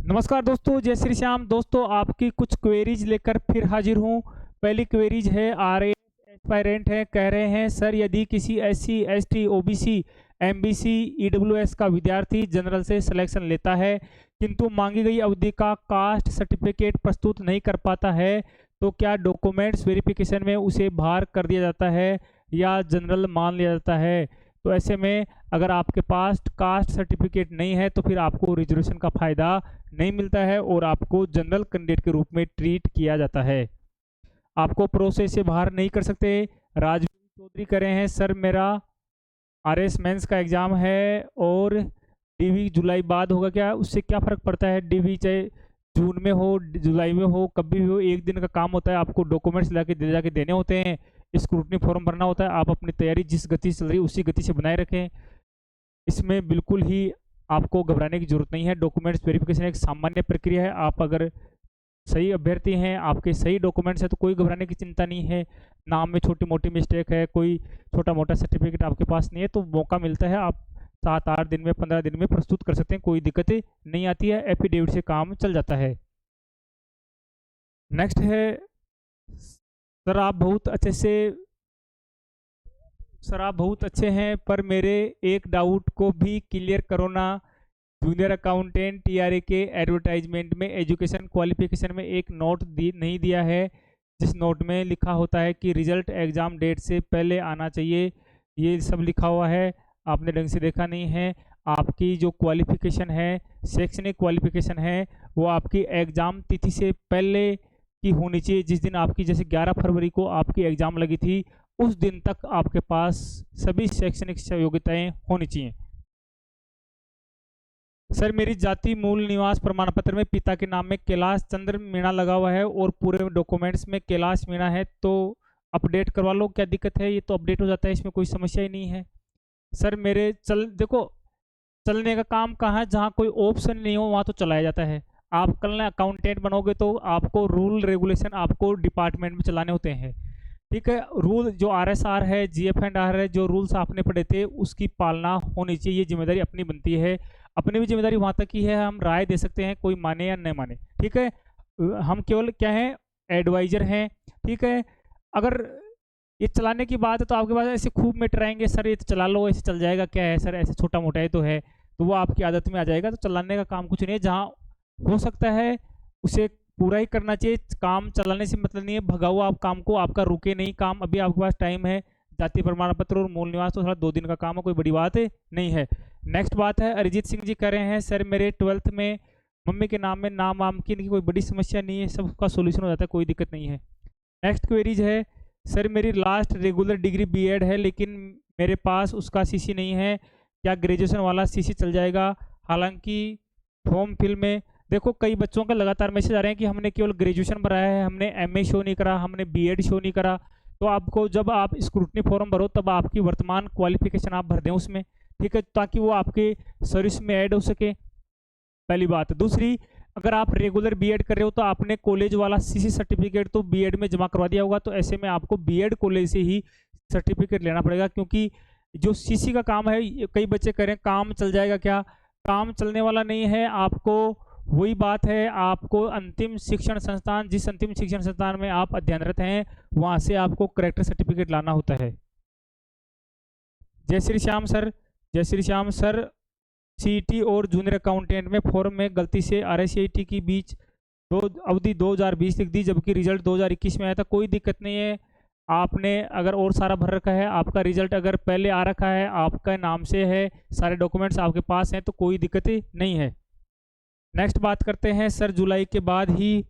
नमस्कार दोस्तों, जय श्री श्याम। दोस्तों, आपकी कुछ क्वेरीज लेकर फिर हाजिर हूँ। पहली क्वेरीज है, आरए एस्पायरेंट है, कह रहे हैं सर यदि किसी SC ST OBC MBC EWS का विद्यार्थी जनरल से सिलेक्शन लेता है किंतु मांगी गई अवधि का कास्ट सर्टिफिकेट प्रस्तुत नहीं कर पाता है तो क्या डॉक्यूमेंट्स वेरिफिकेशन में उसे बाहर कर दिया जाता है या जनरल मान लिया जाता है? तो ऐसे में अगर आपके पास कास्ट सर्टिफिकेट नहीं है तो फिर आपको रिजर्वेशन का फ़ायदा नहीं मिलता है और आपको जनरल कैंडिडेट के रूप में ट्रीट किया जाता है। आपको प्रोसेस से बाहर नहीं कर सकते। राजवीर चौधरी कह रहे हैं सर मेरा आरएस मेंस का एग्ज़ाम है और डीवी जुलाई बाद होगा, क्या उससे क्या फ़र्क पड़ता है? डीवी चाहे जून में हो जुलाई में हो कभी भी हो, एक दिन का काम होता है। आपको डॉक्यूमेंट्स ला के जाके देने होते हैं, स्क्रूटनी फॉर्म भरना होता है। आप अपनी तैयारी जिस गति से चल रही है उसी गति से बनाए रखें। इसमें बिल्कुल ही आपको घबराने की जरूरत नहीं है। डॉक्यूमेंट्स वेरिफिकेशन एक सामान्य प्रक्रिया है। आप अगर सही अभ्यर्थी हैं, आपके सही डॉक्यूमेंट्स है तो कोई घबराने की चिंता नहीं है। नाम में छोटी मोटी मिस्टेक है, कोई छोटा मोटा सर्टिफिकेट आपके पास नहीं है तो मौका मिलता है, आप 7-8 दिन में 15 दिन में प्रस्तुत कर सकते हैं, कोई दिक्कत नहीं आती है। एफिडेविट से काम चल जाता है। नेक्स्ट है, सर आप बहुत अच्छे से सर आप बहुत अच्छे हैं पर मेरे एक डाउट को भी क्लियर करो ना। जूनियर अकाउंटेंट टीआरए के एडवर्टाइजमेंट में एजुकेशन क्वालिफिकेशन में एक नोट नहीं दिया है जिस नोट में लिखा होता है कि रिजल्ट एग्ज़ाम डेट से पहले आना चाहिए। ये सब लिखा हुआ है, आपने ढंग से देखा नहीं है। आपकी जो क्वालिफिकेशन है, शैक्षणिक क्वालिफिकेशन है, वो आपकी एग्ज़ाम तिथि से पहले की होनी चाहिए। जिस दिन आपकी जैसे 11 फरवरी को आपकी एग्ज़ाम लगी थी उस दिन तक आपके पास सभी शैक्षणिक योग्यताएं होनी चाहिए। सर मेरी जाति मूल निवास प्रमाण पत्र में पिता के नाम में कैलाश चंद्र मीणा लगा हुआ है और पूरे डॉक्यूमेंट्स में कैलाश मीणा है, तो अपडेट करवा लो, क्या दिक्कत है? ये तो अपडेट हो जाता है, इसमें कोई समस्या ही नहीं है। सर मेरे देखो, चलने का काम कहाँ है? जहाँ कोई ऑप्शन नहीं हो वहाँ तो चलाया जाता है। आप कल अकाउंटेंट बनोगे तो आपको रूल रेगुलेशन आपको डिपार्टमेंट में चलाने होते हैं, ठीक है। रूल जो आरएसआर है, जीएफ&आर है, जो रूल्स आपने पढ़े थे उसकी पालना होनी चाहिए। ये जिम्मेदारी अपनी बनती है। अपनी भी जिम्मेदारी वहाँ तक की है, हम राय दे सकते हैं, कोई माने या न माने, ठीक है। हम केवल क्या है, एडवाइजर हैं, ठीक है। अगर ये चलाने की बात है तो आपके पास ऐसे खूब मीटर आएंगे, सर ये तो चला लो, ऐसे चल जाएगा, क्या है सर ऐसे छोटा मोटा ही तो है, तो वो आपकी आदत में आ जाएगा। तो चलाने का काम कुछ नहीं है, जहाँ हो सकता है उसे पूरा ही करना चाहिए। काम चलाने से मतलब नहीं है, भगाओ आप काम को, आपका रुके नहीं काम, अभी आपके पास टाइम है। जाति प्रमाण पत्र और मूल निवास तो थोड़ा 2 दिन का काम है, कोई बड़ी बात नहीं है। नेक्स्ट बात है, अरिजीत सिंह जी कह रहे हैं सर मेरे 12th में मम्मी के नाम में नाम वाम की कोई बड़ी समस्या नहीं है, सबका सोल्यूशन हो जाता है, कोई दिक्कत नहीं है। नेक्स्ट क्वेरीज है, सर मेरी लास्ट रेगुलर डिग्री बीएड है लेकिन मेरे पास उसका सीसी नहीं है, क्या ग्रेजुएशन वाला सीसी चल जाएगा? हालांकि फॉर्म फिल में देखो कई बच्चों का लगातार मैसेज आ रहे हैं कि हमने केवल ग्रेजुएशन भरा है, हमने एमए शो नहीं करा, हमने बीएड शो नहीं करा। तो आपको जब आप स्क्रूटनी फॉर्म भरो तब आपकी वर्तमान क्वालिफिकेशन आप भर दें उसमें, ठीक है, ताकि वो आपके सर्विस में ऐड हो सके, पहली बात। दूसरी, अगर आप रेगुलर बीएड कर रहे हो तो आपने कॉलेज वाला सीसी सर्टिफिकेट तो बीएड में जमा करवा दिया होगा, तो ऐसे में आपको बीएड कॉलेज से ही सर्टिफिकेट लेना पड़ेगा, क्योंकि जो सीसी का काम है, कई बच्चे कह रहे हैं काम चल जाएगा, क्या काम चलने वाला नहीं है। आपको वही बात है, आपको अंतिम शिक्षण संस्थान, जिस अंतिम शिक्षण संस्थान में आप अध्ययनरत हैं वहां से आपको करेक्टर सर्टिफिकेट लाना होता है। जय श्री श्याम सर, जय श्री श्याम सर, सीईटी और जूनियर अकाउंटेंट में फॉर्म में गलती से आरएससीईटी की बीच अवधि 2020 लिख दी जबकि रिजल्ट 2021 में आया था, कोई दिक्कत नहीं है। आपने अगर और सारा भर रखा है, आपका रिजल्ट अगर पहले आ रखा है, आपका नाम से है, सारे डॉक्यूमेंट्स आपके पास हैं, तो कोई दिक्कत नहीं है। नेक्स्ट बात करते हैं, सर जुलाई के बाद ही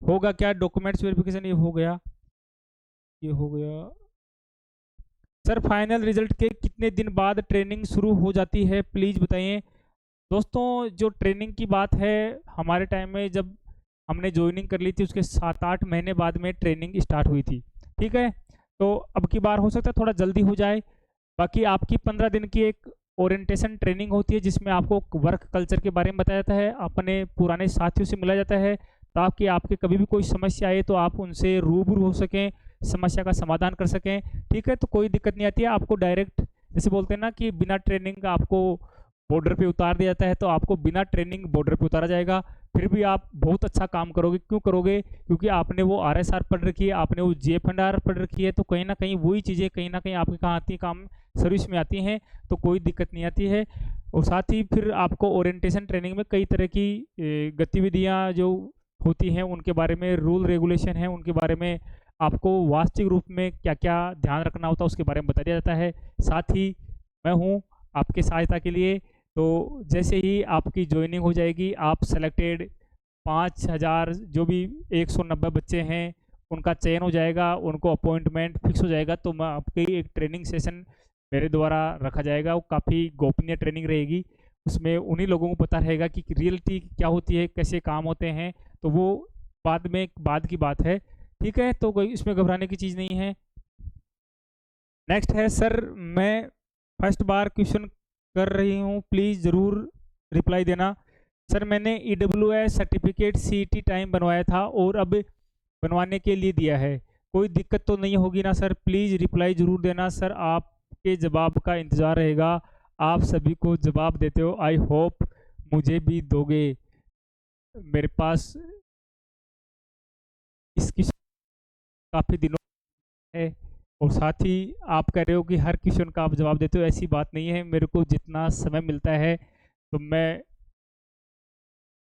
होगा क्या डॉक्यूमेंट्स वेरिफिकेशन? ये हो गया, ये हो गया। सर फाइनल रिजल्ट के कितने दिन बाद ट्रेनिंग शुरू हो जाती है, प्लीज़ बताइए। दोस्तों जो ट्रेनिंग की बात है, हमारे टाइम में जब हमने ज्वाइनिंग कर ली थी उसके 7-8 महीने बाद में ट्रेनिंग स्टार्ट हुई थी, ठीक है। तो अब की बार हो सकता है थोड़ा जल्दी हो जाए। बाकी आपकी 15 दिन की एक ओरिएंटेशन ट्रेनिंग होती है जिसमें आपको वर्क कल्चर के बारे में बताया जाता है, अपने पुराने साथियों से मिलाया जाता है, ताकि आपके कभी भी कोई समस्या आए तो आप उनसे रूबरू हो सकें, समस्या का समाधान कर सकें, ठीक है। तो कोई दिक्कत नहीं आती है। आपको डायरेक्ट जैसे बोलते हैं ना कि बिना ट्रेनिंग आपको बॉर्डर पे उतार दिया जाता है, तो आपको बिना ट्रेनिंग बॉर्डर पे उतारा जाएगा। फिर भी आप बहुत अच्छा काम करोगे। क्यों करोगे? क्योंकि आपने वो RSR पढ़ रखी है, आपने वो JF&R पढ़ रखी है, तो कहीं ना कहीं वही चीज़ें कहीं ना कहीं आपके कहाँ आती है, काम सर्विस में आती हैं, तो कोई दिक्कत नहीं आती है। और साथ ही फिर आपको ओरिएंटेशन ट्रेनिंग में कई तरह की गतिविधियाँ जो होती हैं उनके बारे में, रूल रेगुलेशन है उनके बारे में, आपको वास्तविक रूप में क्या क्या ध्यान रखना होता है उसके बारे में बता दिया जाता है। साथ ही मैं हूँ आपके सहायता के लिए। तो जैसे ही आपकी ज्वाइनिंग हो जाएगी, आप सेलेक्टेड 5,000 जो भी 190 बच्चे हैं उनका चयन हो जाएगा, उनको अपॉइंटमेंट फिक्स हो जाएगा, तो मैं आपकी एक ट्रेनिंग सेशन मेरे द्वारा रखा जाएगा। वो काफ़ी गोपनीय ट्रेनिंग रहेगी, उसमें उन्हीं लोगों को पता रहेगा कि रियलिटी क्या होती है, कैसे काम होते हैं। तो वो बाद की बात है, ठीक है, तो कोई इसमें घबराने की चीज़ नहीं है। नेक्स्ट है सर, मैं फर्स्ट बार क्वेश्चन कर रही हूँ, प्लीज़ ज़रूर रिप्लाई देना। सर मैंने EWS सर्टिफिकेट CET टाइम बनवाया था और अब बनवाने के लिए दिया है, कोई दिक्कत तो नहीं होगी ना सर? प्लीज़ रिप्लाई ज़रूर देना सर, आपके जवाब का इंतज़ार रहेगा। आप सभी को जवाब देते हो, आई होप मुझे भी दोगे। मेरे पास इसकी काफ़ी दिनों है, और साथ ही आप कह रहे हो कि हर क्वेश्चन का आप जवाब देते हो, ऐसी बात नहीं है। मेरे को जितना समय मिलता है तो मैं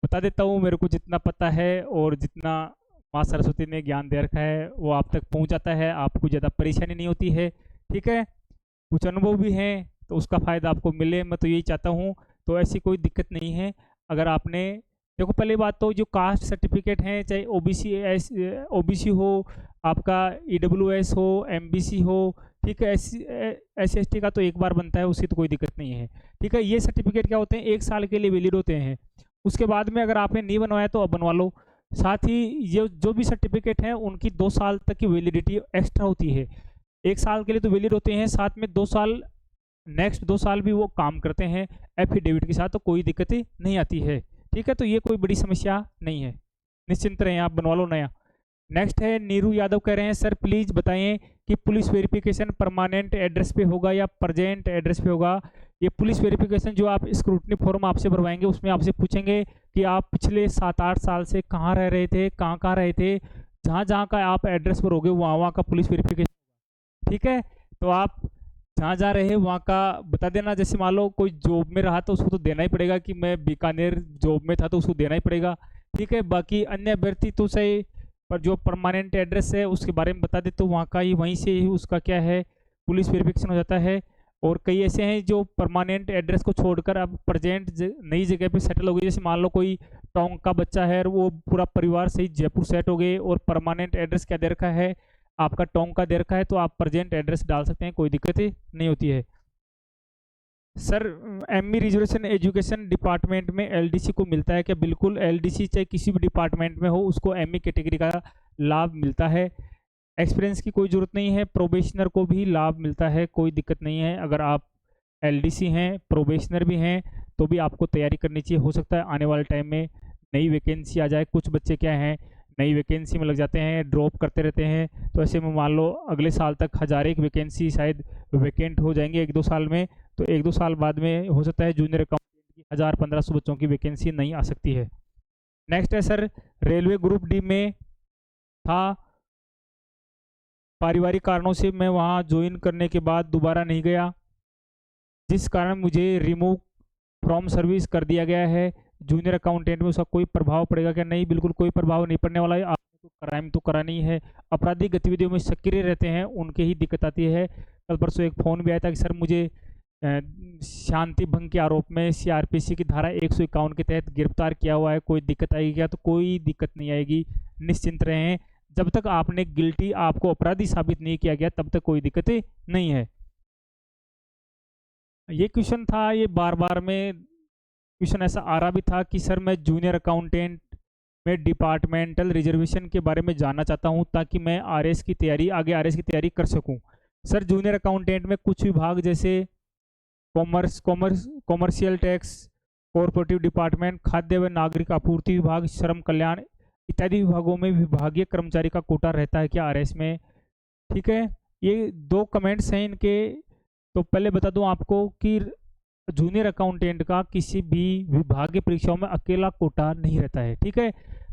बता देता हूँ, मेरे को जितना पता है और जितना माँ सरस्वती ने ज्ञान दे रखा है वो आप तक पहुँच जाता है, आपको ज़्यादा परेशानी नहीं होती है, ठीक है। कुछ अनुभव भी हैं तो उसका फ़ायदा आपको मिले, मैं तो यही चाहता हूँ। तो ऐसी कोई दिक्कत नहीं है। अगर आपने देखो, पहली बात तो जो कास्ट सर्टिफिकेट हैं, चाहे OBC हो, आपका EWS हो, MBC हो, ठीक है, SC ST का तो एक बार बनता है, उसकी तो कोई दिक्कत नहीं है, ठीक है। ये सर्टिफिकेट क्या होते हैं, 1 साल के लिए वैलिड होते हैं। उसके बाद में अगर आपने नहीं बनवाया तो अब बनवा लो। साथ ही ये जो भी सर्टिफिकेट हैं उनकी 2 साल तक की वैलिडिटी एक्स्ट्रा होती है। 1 साल के लिए तो वैलिड होते हैं, साथ में 2 साल, नेक्स्ट 2 साल भी वो काम करते हैं एफिडेविट के साथ, तो कोई दिक्कत ही नहीं आती है, ठीक है। तो ये कोई बड़ी समस्या नहीं है, निश्चिंत रहें, आप बनवा लो नया। नेक्स्ट है नीरू यादव, कह रहे हैं सर प्लीज़ बताएं कि पुलिस वेरिफिकेशन परमानेंट एड्रेस पे होगा या प्रेजेंट एड्रेस पे होगा। ये पुलिस वेरिफिकेशन जो आप स्क्रूटनी फॉर्म आपसे भरवाएंगे उसमें आपसे पूछेंगे कि आप पिछले 7-8 साल से कहाँ रह रहे थे, कहाँ कहाँ रहे थे, जहाँ जहाँ का आप एड्रेस पर होगे वहाँ वहाँ का पुलिस वेरिफिकेशन, ठीक है। तो आप जहाँ जहाँ रहे वहाँ का बता देना। जैसे मान लो कोई जॉब में रहा तो उसको तो देना ही पड़ेगा कि मैं बीकानेर जॉब में था, तो उसको देना ही पड़ेगा, ठीक है। बाकी अन्य अभ्यर्थी तो सही, पर जो परमानेंट एड्रेस है उसके बारे में बता दे तो वहाँ का ही, वहीं से ही उसका क्या है, पुलिस वेरिफिकेशन हो जाता है। और कई ऐसे हैं जो परमानेंट एड्रेस को छोड़कर अब प्रेजेंट नई जगह पे सेटल हो गए। जैसे मान लो कोई टोंक का बच्चा है और वो पूरा परिवार सही जयपुर सेट हो गए, और परमानेंट एड्रेस क्या दे रखा है, आपका टोंक का दे रखा है, तो आप प्रेजेंट एड्रेस डाल सकते हैं, कोई दिक्कत ही नहीं होती है। Sir ME reservation education department में LDC को मिलता है क्या? बिल्कुल, LDC चाहे किसी भी डिपार्टमेंट में हो उसको ME कैटेगरी का लाभ मिलता है। एक्सपीरियंस की कोई ज़रूरत नहीं है, प्रोबेशनर को भी लाभ मिलता है, कोई दिक्कत नहीं है। अगर आप LDC हैं, प्रोबेशनर भी हैं, तो भी आपको तैयारी करनी चाहिए। हो सकता है आने वाले टाइम में नई वैकेंसी आ जाए। कुछ बच्चे क्या हैं, नई वैकेंसी में लग जाते हैं, ड्रॉप करते रहते हैं, तो ऐसे में मान लो अगले साल तक 1001 वैकेंसी शायद वैकेंट हो जाएंगे 1-2 साल में, तो 1-2 साल बाद में हो सकता है जूनियर अकाउंटेंट की 1000-1500 बच्चों की वैकेंसी नहीं आ सकती है। नेक्स्ट है सर, रेलवे ग्रुप डी में था, पारिवारिक कारणों से मैं वहाँ ज्वाइन करने के बाद दोबारा नहीं गया, जिस कारण मुझे रिमूव फ्रॉम सर्विस कर दिया गया है। जूनियर अकाउंटेंट में उसका कोई प्रभाव पड़ेगा क्या? नहीं, बिल्कुल कोई प्रभाव नहीं पड़ने वाला है। आपको तो क्राइम तो करा नहीं है, आपराधिक गतिविधियों में सक्रिय रहते हैं उनके ही दिक्कत आती है। कल परसों एक फ़ोन भी आया था कि सर मुझे शांति भंग के आरोप में CRPC की धारा 151 के तहत गिरफ्तार किया हुआ है, कोई दिक्कत आएगी क्या? तो कोई दिक्कत नहीं आएगी, निश्चिंत रहें। जब तक आपने गिल्टी, आपको अपराधी साबित नहीं किया गया, तब तक कोई दिक्कत नहीं है। ये क्वेश्चन था, ये बार बार में क्वेश्चन ऐसा आ रहा भी था कि सर मैं जूनियर अकाउंटेंट में डिपार्टमेंटल रिजर्वेशन के बारे में जानना चाहता हूं ताकि मैं RS की तैयारी, आगे RS की तैयारी कर सकूं। सर जूनियर अकाउंटेंट में कुछ विभाग जैसे कॉमर्शियल टैक्स, कॉरपोरेटिव डिपार्टमेंट, खाद्य व नागरिक आपूर्ति विभाग, श्रम कल्याण इत्यादि विभागों में विभागीय कर्मचारी का कोटा रहता है क्या RS में? ठीक है, ये 2 कमेंट्स हैं इनके। तो पहले बता दूं आपको कि जूनियर अकाउंटेंट का किसी भी विभागीय परीक्षाओं में अकेला कोटा नहीं रहता है। ठीक है,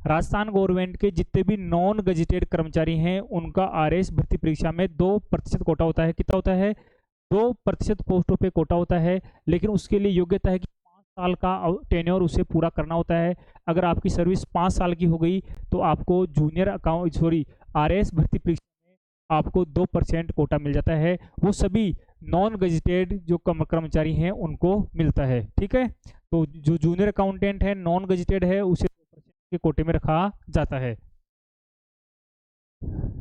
राजस्थान गवर्नमेंट के जितने भी नॉन गजेटेड कर्मचारी हैं उनका आरएएस भर्ती परीक्षा में 2% कोटा होता है। कितना होता है? 2% पोस्टों पे कोटा होता है, लेकिन उसके लिए योग्यता है कि 5 साल का टेन्योर उसे पूरा करना होता है। अगर आपकी सर्विस 5 साल की हो गई तो आपको जूनियर आरएएस भर्ती परीक्षा में आपको 2% कोटा मिल जाता है। वो सभी नॉन गजेटेड जो कर्मचारी हैं उनको मिलता है। ठीक है, तो जो जूनियर अकाउंटेंट है नॉन गजेटेड है उसे 2% के कोटे में रखा जाता है।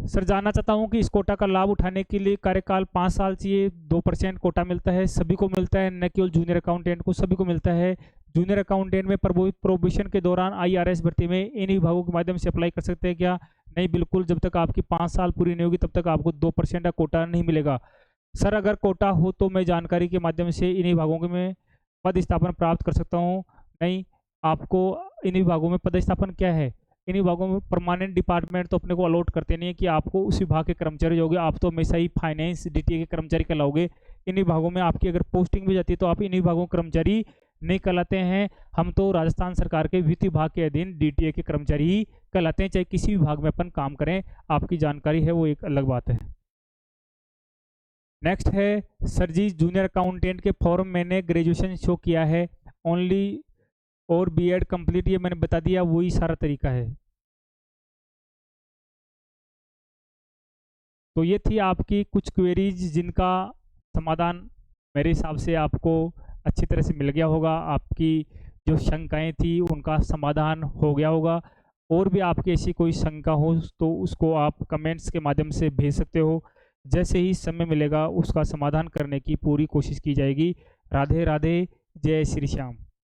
सर जानना चाहता हूं कि इस कोटा का लाभ उठाने के लिए कार्यकाल 5 साल चाहिए, 2% कोटा मिलता है, सभी को मिलता है, न केवल जूनियर अकाउंटेंट को, सभी को मिलता है। जूनियर अकाउंटेंट में प्रोबेशन के दौरान आईआरएस भर्ती में इन विभागों के माध्यम से अप्लाई कर सकते हैं क्या? नहीं, बिल्कुल, जब तक आपकी 5 साल पूरी नहीं होगी तब तक आपको 2% का कोटा नहीं मिलेगा। सर अगर कोटा हो तो मैं जानकारी के माध्यम से इन विभागों में पद स्थापना प्राप्त कर सकता हूँ? नहीं, आपको इन विभागों में पद स्थापना क्या है, इन विभागों में परमानेंट डिपार्टमेंट तो अपने को अलॉट करते नहीं है कि आपको उस विभाग के कर्मचारी होगे, आप तो हमेशा ही फाइनेंस डीटीए के कर्मचारी कहलाओगे। इन विभागों में आपकी अगर पोस्टिंग भी जाती है तो आप इन विभागों के कर्मचारी नहीं कहलाते हैं। हम तो राजस्थान सरकार के वित्त विभाग के अधीन डीटीए के कर्मचारी ही कहलाते हैं, चाहे किसी विभाग में अपन काम करें। आपकी जानकारी है वो एक अलग बात है। नेक्स्ट है सर जी, जूनियर अकाउंटेंट के फॉर्म मैंने ग्रेजुएशन शो किया है ओनली और बीएड कंप्लीट, ये मैंने बता दिया, वही सारा तरीका है। तो ये थी आपकी कुछ क्वेरीज जिनका समाधान मेरे हिसाब से आपको अच्छी तरह से मिल गया होगा। आपकी जो शंकाएं थी उनका समाधान हो गया होगा। और भी आपकी ऐसी कोई शंका हो तो उसको आप कमेंट्स के माध्यम से भेज सकते हो। जैसे ही समय मिलेगा उसका समाधान करने की पूरी कोशिश की जाएगी। राधे राधे, जय श्री श्याम।